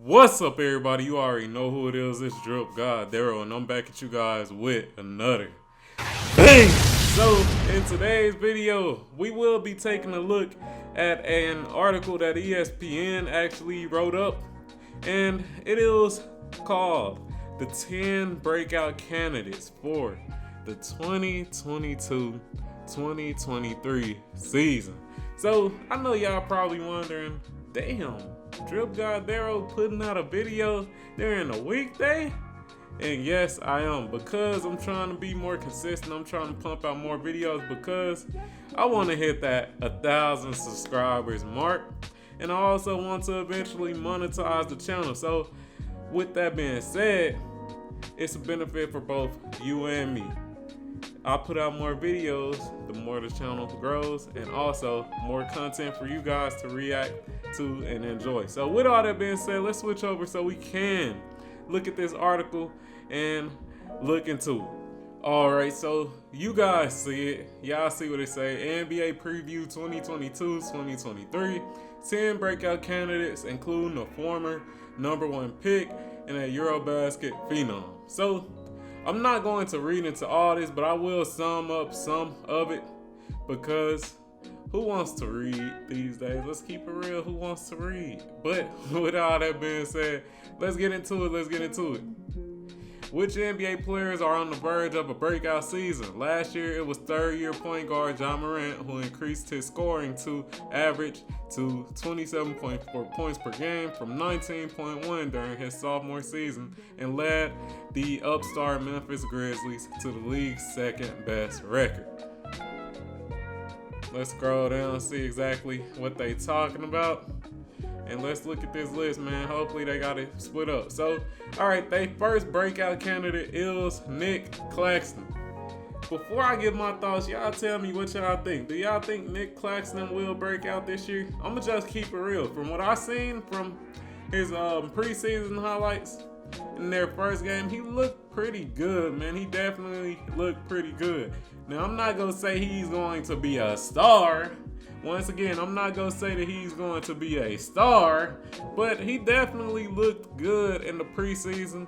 What's up, everybody? You already know who it is. It's DripGodDero, and I'm back at you guys with another bang. So, in today's video, we will be taking a look at an article that ESPN actually wrote up, and it is called the 10 breakout candidates for the 2022-2023 season. So, I know y'all probably wondering, damn, DripGodDero putting out a video during a weekday? And yes, I am, because I'm trying to be more consistent. I'm trying to pump out more videos because I want to hit that 1,000 subscribers mark, and I also want to eventually monetize the channel. So with that being said, it's a benefit for both you and me. I put out more videos, the more the channel grows, and also more content for you guys to react to and enjoy. So with all that being said, let's switch over so we can look at this article and look into it. Alright, so you guys see it. Y'all see what it say. NBA preview 2022-2023. 10 breakout candidates, including a former #1 pick and a Eurobasket phenom. So I'm not going to read into all this, but I will sum up some of it, because who wants to read these days? Let's keep it real. Who wants to read? But with all that being said, let's get into it. Which NBA players are on the verge of a breakout season? Last year, it was third-year point guard Ja Morant, who increased his scoring to average to 27.4 points per game from 19.1 during his sophomore season, and led the upstart Memphis Grizzlies to the league's second-best record. Let's scroll down and see exactly what they talking about. And let's look at this list, man. Hopefully they got it split up. So, alright, they first breakout candidate is Nick Claxton. Before I give my thoughts, y'all tell me what y'all think. Do y'all think Nick Claxton will break out this year? I'ma just keep it real. From what I seen from his preseason highlights in their first game, he looked pretty good, man. He definitely looked pretty good. Now, I'm not gonna say he's going to be a star. Once again, I'm not going to say that he's going to be a star, but he definitely looked good in the preseason.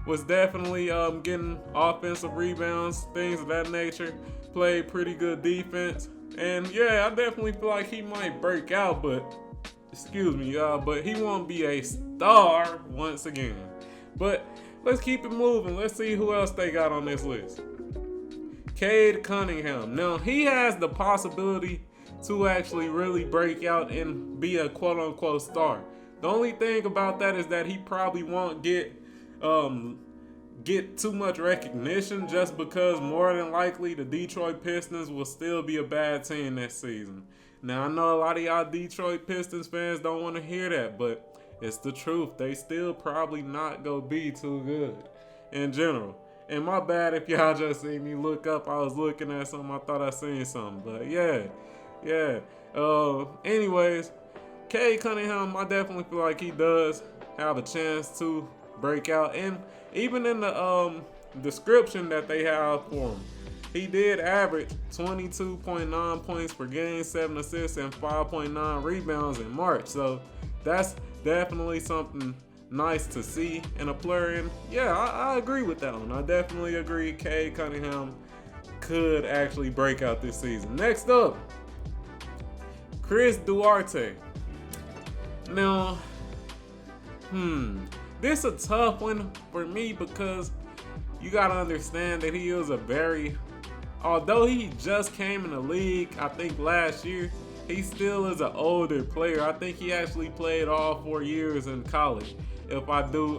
Was definitely getting offensive rebounds, things of that nature. Played pretty good defense. And yeah, I definitely feel like he might break out, but excuse me, y'all, but he won't be a star once again. But let's keep it moving. Let's see who else they got on this list. Cade Cunningham. Now, he has the possibility to actually really break out and be a quote-unquote star. The only thing about that is that he probably won't get too much recognition, just because more than likely the Detroit Pistons will still be a bad team this season. Now, I know a lot of y'all Detroit Pistons fans don't want to hear that, but it's the truth. They still probably not gonna be too good in general. And my bad if y'all just see me look up. I was looking at something. I thought I seen something. But yeah. Anyways, Cade Cunningham, I definitely feel like he does have a chance to break out. And even in the description that they have for him, he did average 22.9 points per game, 7 assists, and 5.9 rebounds in March. So that's definitely something nice to see in a player. And yeah, I agree with that one. I definitely agree Cade Cunningham could actually break out this season. Next up, Chris Duarte. Now, this is a tough one for me, because you gotta understand that he is although he just came in the league, I think last year, he still is an older player. I think he actually played all 4 years in college, if I do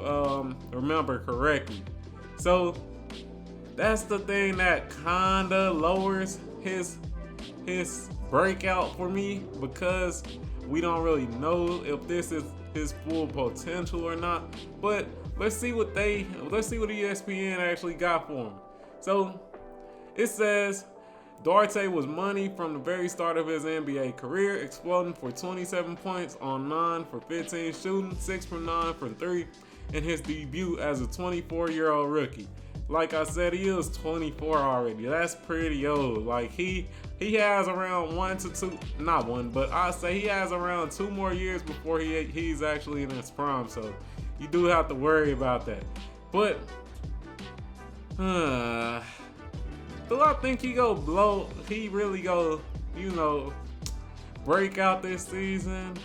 remember correctly. So that's the thing that kinda lowers his breakout for me, because we don't really know if this is his full potential or not. But let's see what ESPN actually got for him. So it says Duarte was money from the very start of his NBA career, exploding for 27 points on 9 for 15 shooting, 6 from 9 from 3 in his debut as a 24-year-old rookie. like I said, he is 24 already. That's pretty old. Like he has around 1 to 2, not one, but I say he has around 2 more years before he's actually in his prime. So you do have to worry about that. But do I think he really go, break out this season?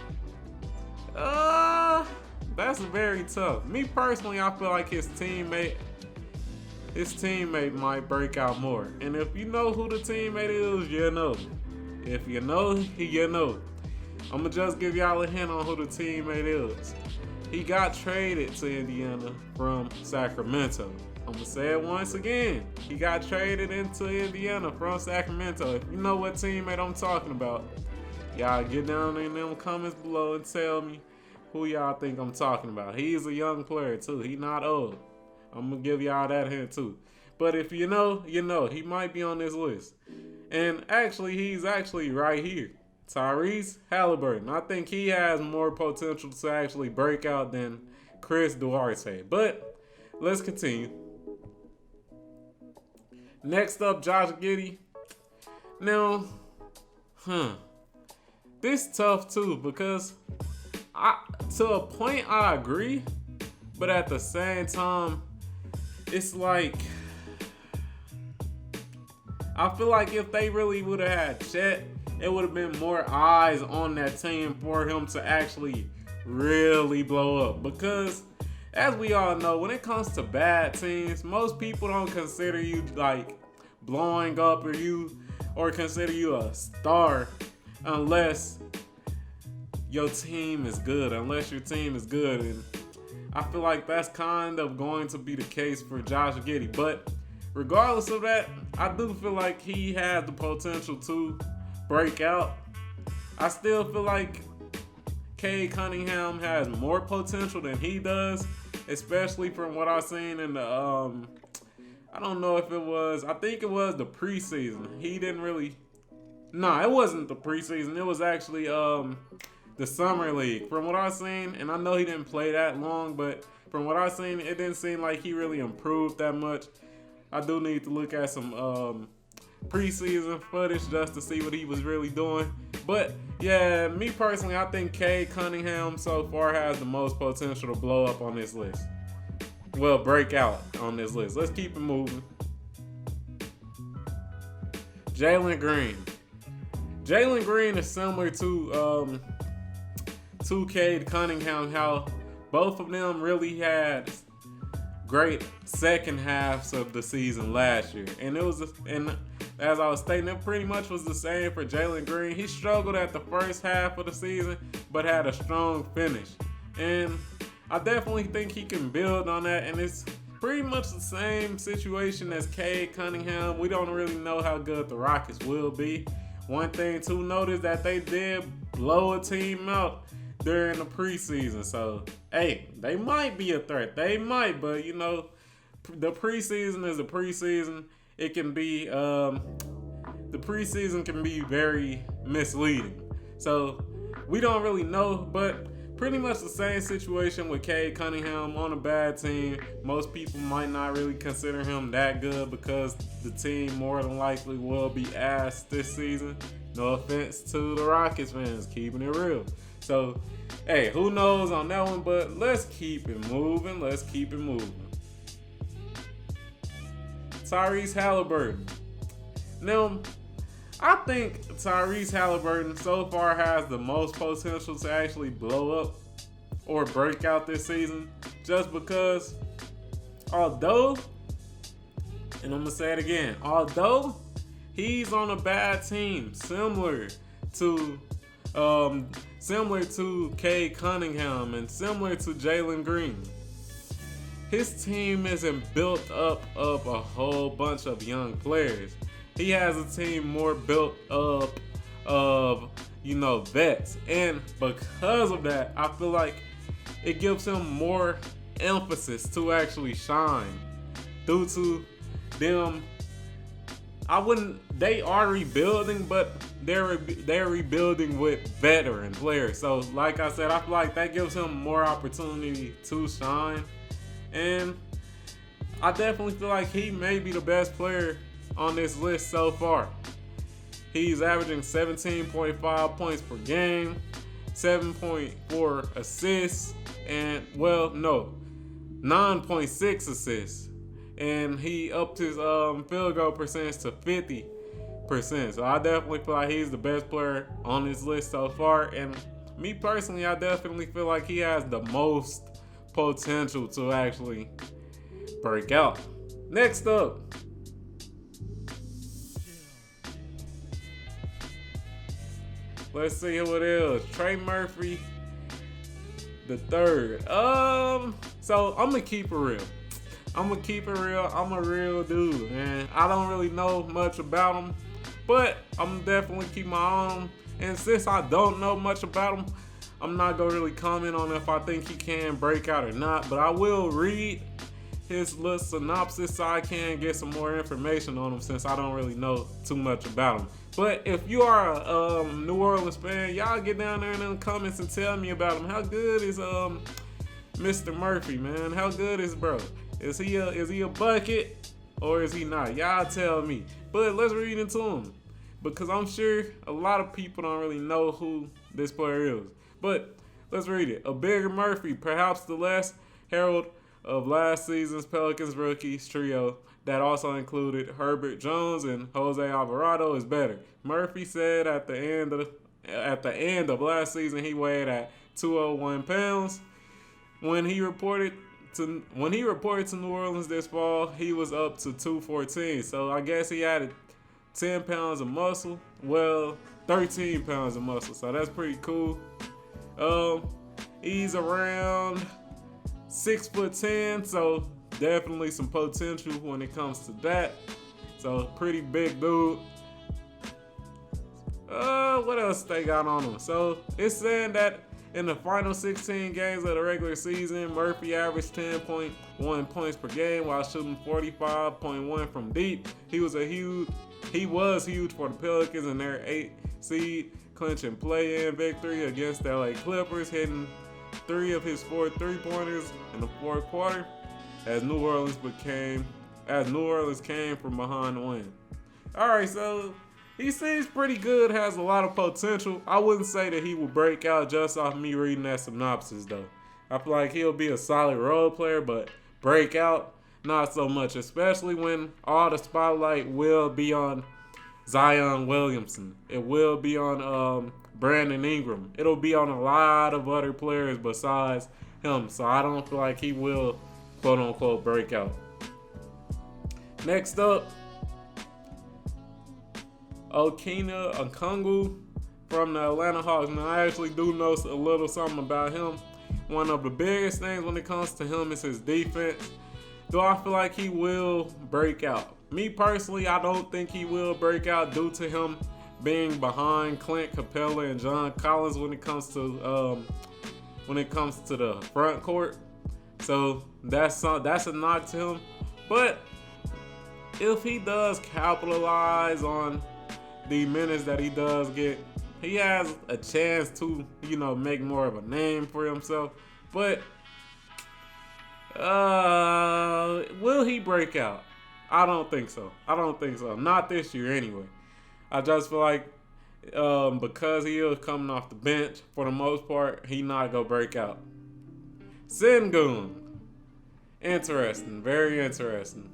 That's very tough. Me personally, I feel like his teammate might break out more. And if you know who the teammate is, you know. If you know, you know. I'm going to just give y'all a hint on who the teammate is. He got traded to Indiana from Sacramento. I'm going to say it once again. He got traded into Indiana from Sacramento. If you know what teammate I'm talking about, y'all get down in them comments below and tell me who y'all think I'm talking about. He's a young player too. He not old. I'm going to give y'all that hint too. But if you know, you know. He might be on this list. And actually, he's actually right here. Tyrese Haliburton. I think he has more potential to actually break out than Chris Duarte. But let's continue. Next up, Josh Getty. Now, this tough too because to a point I agree, but at the same time, it's like I feel like if they really would have had Chet, it would have been more eyes on that team for him to actually really blow up. Because as we all know, when it comes to bad teams, most people don't consider you like blowing up or consider you a star unless your team is good. And I feel like that's kind of going to be the case for Josh Getty. But regardless of that, I do feel like he has the potential to break out. I still feel like Cade Cunningham has more potential than he does, especially from what I've seen in the I don't know if it was, I think it was the preseason. He didn't really, it wasn't the preseason. It was actually the summer league. From what I've seen, and I know he didn't play that long, but from what I've seen, it didn't seem like he really improved that much. I do need to look at some preseason footage just to see what he was really doing. But yeah, me personally, I think Cade Cunningham so far has the most potential to blow up on this list. Well, break out on this list. Let's keep it moving. Jalen Green. Jalen Green is similar to Cade Cunningham, how both of them really had great second halves of the season last year. And as I was stating, it pretty much was the same for Jalen Green. He struggled at the first half of the season, but had a strong finish. And I definitely think he can build on that. And it's pretty much the same situation as Cade Cunningham. We don't really know how good the Rockets will be. One thing to note is that they did blow a team out during the preseason. So, hey, they might be a threat. They might, but the preseason is a preseason. It can be, the preseason can be very misleading. So, we don't really know, but pretty much the same situation with Cade Cunningham on a bad team. Most people might not really consider him that good because the team more than likely will be ass this season. No offense to the Rockets fans, keeping it real. So, hey, who knows on that one, but let's keep it moving. Tyrese Haliburton. Now, I think Tyrese Haliburton so far has the most potential to actually blow up or break out this season, just because although, and I'm going to say it again, although he's on a bad team similar to Cade Cunningham and similar to Jalen Green, his team isn't built up of a whole bunch of young players. He has a team more built up of, vets. And because of that, I feel like it gives him more emphasis to actually shine. Due to them, they are rebuilding, but they're rebuilding with veteran players. So, like I said, I feel like that gives him more opportunity to shine. And I definitely feel like he may be the best player on this list so far. He's averaging 17.5 points per game, 7.4 assists, and 9.6 assists. And he upped his field goal percentage to 50%. So I definitely feel like he's the best player on this list so far. And me personally, I definitely feel like he has the most potential to actually break out. Next up, let's see who it is. Trey Murphy the third. So I'm gonna keep it real. I'm a real dude, man. I don't really know much about him, but I'm definitely keep my eye on him. And since I don't know much about him, I'm not gonna really comment on if I think he can break out or not. But I will read his little synopsis so I can get some more information on him, since I don't really know too much about him. But if you are a New Orleans fan, y'all get down there in the comments and tell me about him. How good is Mr. Murphy, man? How good is bro? Is he a bucket or is he not? Y'all tell me. But let's read into him, because I'm sure a lot of people don't really know who this player is. But let's read it. A bigger Murphy, perhaps the less herald of last season's Pelicans rookies trio that also included Herbert Jones and Jose Alvarado, is better. Murphy said at the end of last season he weighed at 201 pounds. When he reported to New Orleans this fall, he was up to 214. So I guess he added 10 pounds of muscle. Well, 13 pounds of muscle. So that's pretty cool. He's around 6'10", so definitely some potential when it comes to that. So pretty big dude. What else they got on him? So it's saying that in the final 16 games of the regular season, Murphy averaged 10.1 points per game while shooting 45.1 from deep. He was huge for the Pelicans in their 8th seed clinching play-in victory against the LA Clippers, hitting 3 of his 4 3-pointers in the fourth quarter as New Orleans came from behind to win. Alright, so he seems pretty good, has a lot of potential. I wouldn't say that he will break out just off me reading that synopsis though. I feel like he'll be a solid role player, but break out, not so much, especially when all the spotlight will be on Zion Williamson. It will be on Brandon Ingram. It'll be on a lot of other players besides him. So I don't feel like he will, quote unquote, break out. Next up, Okina Okongwu from the Atlanta Hawks. Now I actually do know a little something about him. One of the biggest things when it comes to him is his defense. Do I feel like he will break out? Me personally, I don't think he will break out due to him being behind Clint Capella and John Collins when it comes to the front court. So that's a knock to him. But if he does capitalize on the minutes that he does get, he has a chance to, make more of a name for himself. But will he break out? I don't think so. Not this year anyway. I just feel like because he is coming off the bench, for the most part, he not gonna break out. Sengun. Interesting. Very interesting.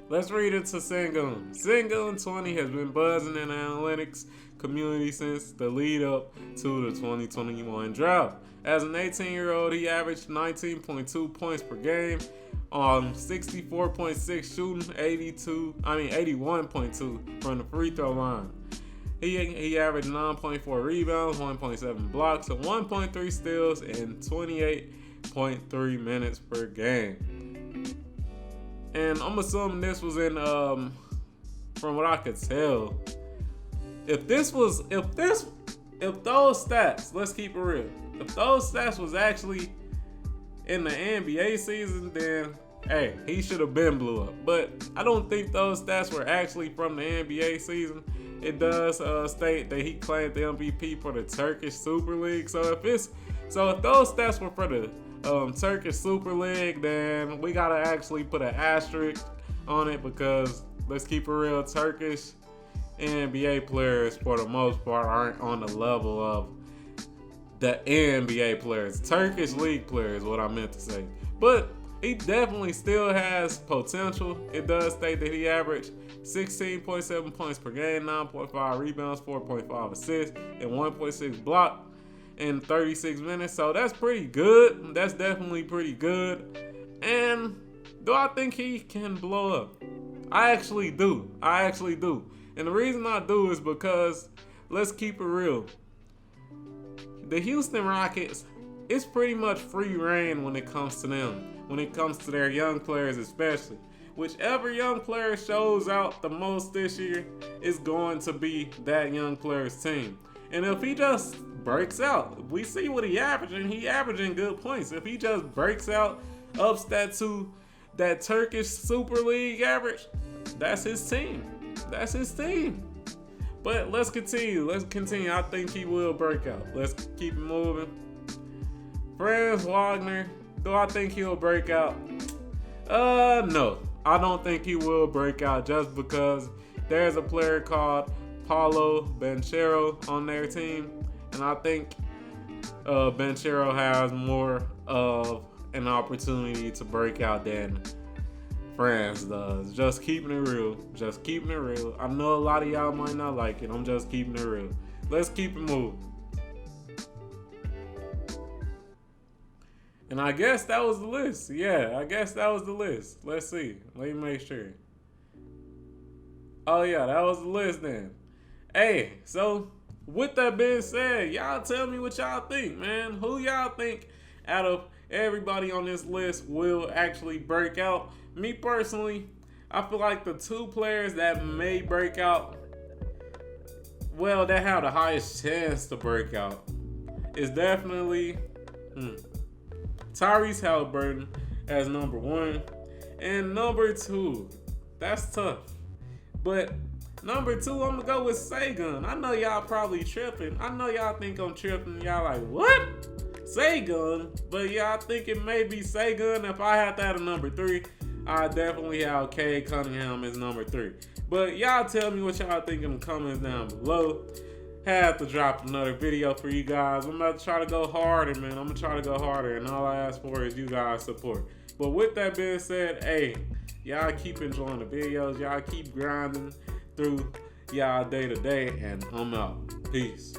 Let's read it to Sengun. Sengun 20 has been buzzing in the analytics community since the lead up to the 2021 draft. As an 18-year-old, he averaged 19.2 points per game on 64.6 shooting, 81.2 from the free throw line. He averaged 9.4 rebounds, 1.7 blocks, and 1.3 steals in 28.3 minutes per game. And I'm assuming this was in, from what I could tell, if those stats, let's keep it real, if those stats was actually in the NBA season, then hey, he should have been blew up. But I don't think those stats were actually from the NBA season. It does state that he claimed the MVP for the Turkish Super League. So if those stats were for the Turkish Super League, then we gotta actually put an asterisk on it because let's keep it real, Turkish NBA players for the most part aren't on the level of the NBA players. Turkish league players, what I meant to say. But he definitely still has potential. It does state that he averaged 16.7 points per game, 9.5 rebounds, 4.5 assists, and 1.6 block in 36 minutes. So that's pretty good. That's definitely pretty good. And do I think he can blow up? I actually do. And the reason I do is because, let's keep it real, the Houston Rockets, it's pretty much free reign when it comes to them. When it comes to their young players especially. Whichever young player shows out the most this year is going to be that young player's team. And if he just breaks out, we see what he averaging good points. If he just breaks out, ups that to that Turkish Super League average, that's his team. But let's continue. I think he will break out. Let's keep it moving. Franz Wagner, do I think he'll break out? No. I don't think he will break out just because there's a player called Paulo Banchero on their team. And I think Banchero has more of an opportunity to break out than Franz does. Just keeping it real. I know a lot of y'all might not like it. I'm just keeping it real. Let's keep it moving. And I guess that was the list. Yeah, I guess that was the list. Let's see. Let me make sure. Oh, yeah, that was the list then. Hey, so with that being said, y'all tell me what y'all think, man. Who y'all think out of everybody on this list will actually break out? Me personally, I feel like the two players that may break out, well, that have the highest chance to break out, is definitely Tyrese Haliburton as number one. And number two, that's tough. But number two, I'm going to go with Sagan. I know y'all probably tripping. I know y'all think I'm tripping. Y'all like, what? Sagan? But yeah, I think it may be Sagan. If I had that at number three, I definitely have Cade Cunningham as number three. But y'all tell me what y'all think in the comments down below. Have to drop another video for you guys. I'm about to try to go harder, man. I'm going to try to go harder. And all I ask for is you guys' support. But with that being said, hey, y'all keep enjoying the videos. Y'all keep grinding through y'all day to day. And I'm out. Peace.